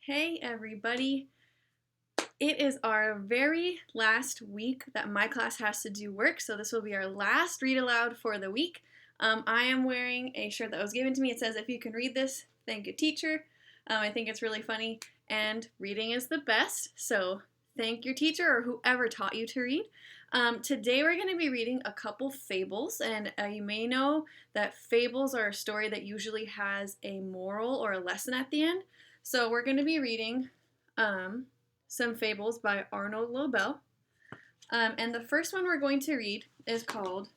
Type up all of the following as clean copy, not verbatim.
Hey everybody! It is our very last week that my class has to do work, so this will be our last read aloud for the week. I am wearing a shirt that was given to me. It says, "If you can read this, thank you, teacher." I think it's really funny, and reading is the best, so thank your teacher or whoever taught you to read. Today we're going to be reading a couple fables, and you may know that fables are a story that usually has a moral or a lesson at the end. So we're going to be reading some fables by Arnold Lobel. And the first one we're going to read is called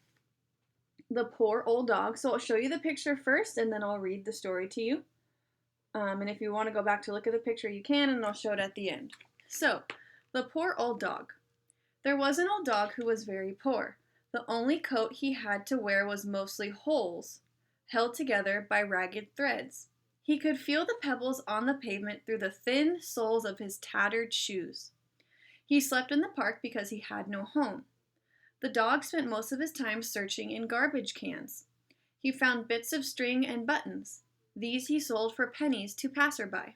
The Poor Old Dog. So I'll show you the picture first, and then I'll read the story to you. And if you want to go back to look at the picture, you can, and I'll show it at the end. So, The Poor Old Dog. There was an old dog who was very poor. The only coat he had to wear was mostly holes, held together by ragged threads. He could feel the pebbles on the pavement through the thin soles of his tattered shoes. He slept in the park because he had no home. The dog spent most of his time searching in garbage cans. He found bits of string and buttons. These he sold for pennies to passerby.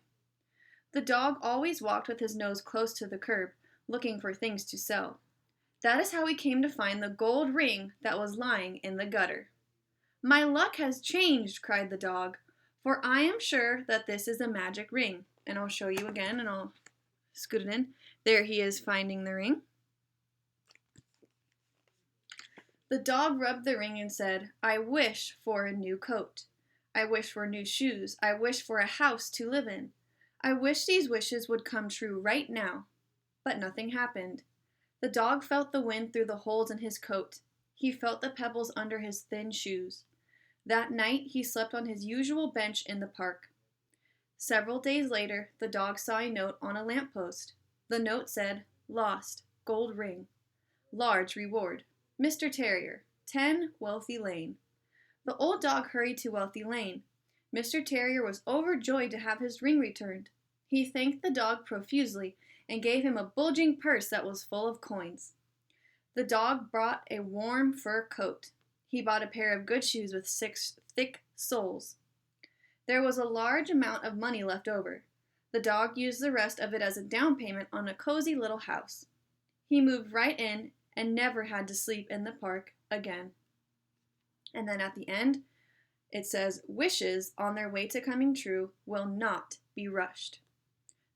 The dog always walked with his nose close to the curb, looking for things to sell. That is how he came to find the gold ring that was lying in the gutter. "My luck has changed," cried the dog, "for I am sure that this is a magic ring." And I'll show you again, and I'll scoot it in. There he is finding the ring. The dog rubbed the ring and said, "I wish for a new coat. I wish for new shoes. I wish for a house to live in. I wish these wishes would come true right now." But nothing happened. The dog felt the wind through the holes in his coat. He felt the pebbles under his thin shoes. That night he slept on his usual bench in the park. Several days later, the dog saw a note on a lamppost. The note said, "Lost, gold ring. Large reward. Mr. Terrier, 10 Wealthy Lane." The old dog hurried to Wealthy Lane. Mr. Terrier was overjoyed to have his ring returned. He thanked the dog profusely and gave him a bulging purse that was full of coins. The dog bought a warm fur coat. He bought a pair of good shoes with 6 thick soles. There was a large amount of money left over. The dog used the rest of it as a down payment on a cozy little house. He moved right in and never had to sleep in the park again. And then at the end, it says, "Wishes on their way to coming true will not be rushed."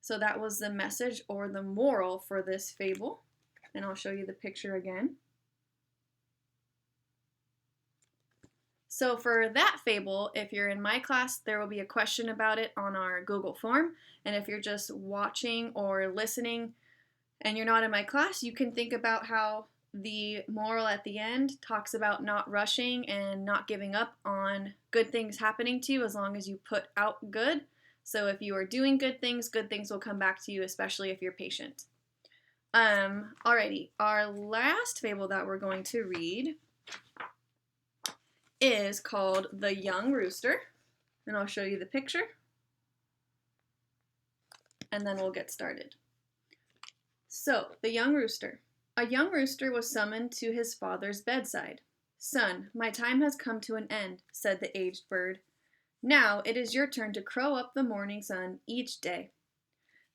So that was the message or the moral for this fable. And I'll show you the picture again. So for that fable, if you're in my class, there will be a question about it on our Google form. And if you're just watching or listening and you're not in my class, you can think about how the moral at the end talks about not rushing and not giving up on good things happening to you as long as you put out good. So if you are doing good things will come back to you, especially if you're patient. Alrighty, our last fable that we're going to read is called The Young Rooster, and I'll show you the picture, and then we'll get started. So, The Young Rooster. A young rooster was summoned to his father's bedside. "Son, my time has come to an end," said the aged bird. "Now it is your turn to crow up the morning sun each day."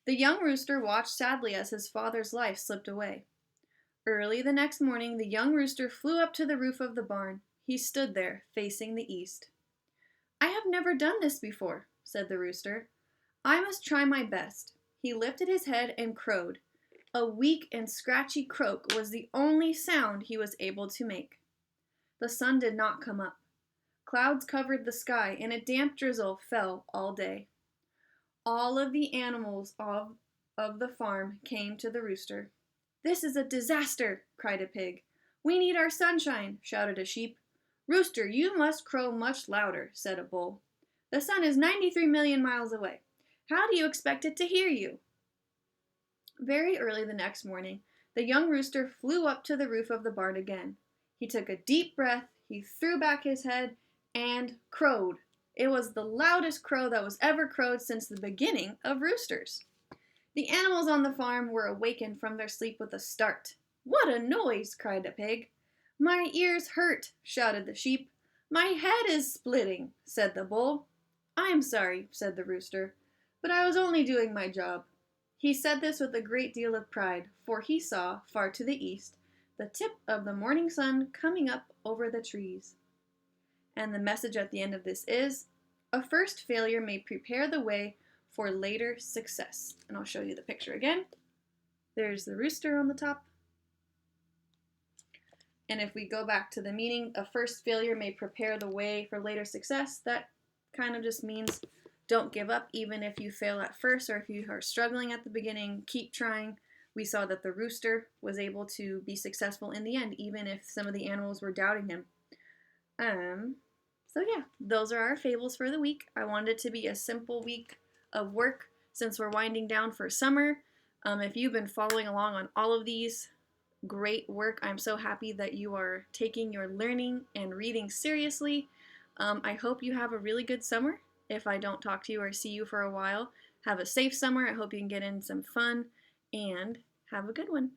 The young rooster watched sadly as his father's life slipped away. Early the next morning, the young rooster flew up to the roof of the barn. He stood there, facing the east. "I have never done this before," said the rooster. "I must try my best." He lifted his head and crowed. A weak and scratchy croak was the only sound he was able to make. The sun did not come up. Clouds covered the sky, and a damp drizzle fell all day. All of the animals of the farm came to the rooster. "This is a disaster," cried a pig. "We need our sunshine," shouted a sheep. "Rooster, you must crow much louder," said a bull. "The sun is 93 million miles away. How do you expect it to hear you?" Very early the next morning, the young rooster flew up to the roof of the barn again. He took a deep breath, he threw back his head, and crowed. It was the loudest crow that was ever crowed since the beginning of roosters. The animals on the farm were awakened from their sleep with a start. "What a noise!" cried a pig. "My ears hurt," shouted the sheep. "My head is splitting," said the bull. "I'm sorry," said the rooster. But I was only doing my job. He said this with a great deal of pride, for he saw, far to the east, the tip of the morning sun coming up over the trees. And the message at the end of this is, a first failure may prepare the way for later success. And I'll show you the picture again. There's the rooster on the top. And if we go back to the meaning, a first failure may prepare the way for later success, that kind of just means don't give up even if you fail at first or if you are struggling at the beginning, keep trying. We saw that the rooster was able to be successful in the end, even if some of the animals were doubting him. So yeah, those are our fables for the week. I wanted it to be a simple week of work since we're winding down for summer. If you've been following along on all of these, great work. I'm so happy that you are taking your learning and reading seriously. I hope you have a really good summer. If I don't talk to you or see you for a while, have a safe summer. I hope you can get in some fun and have a good one.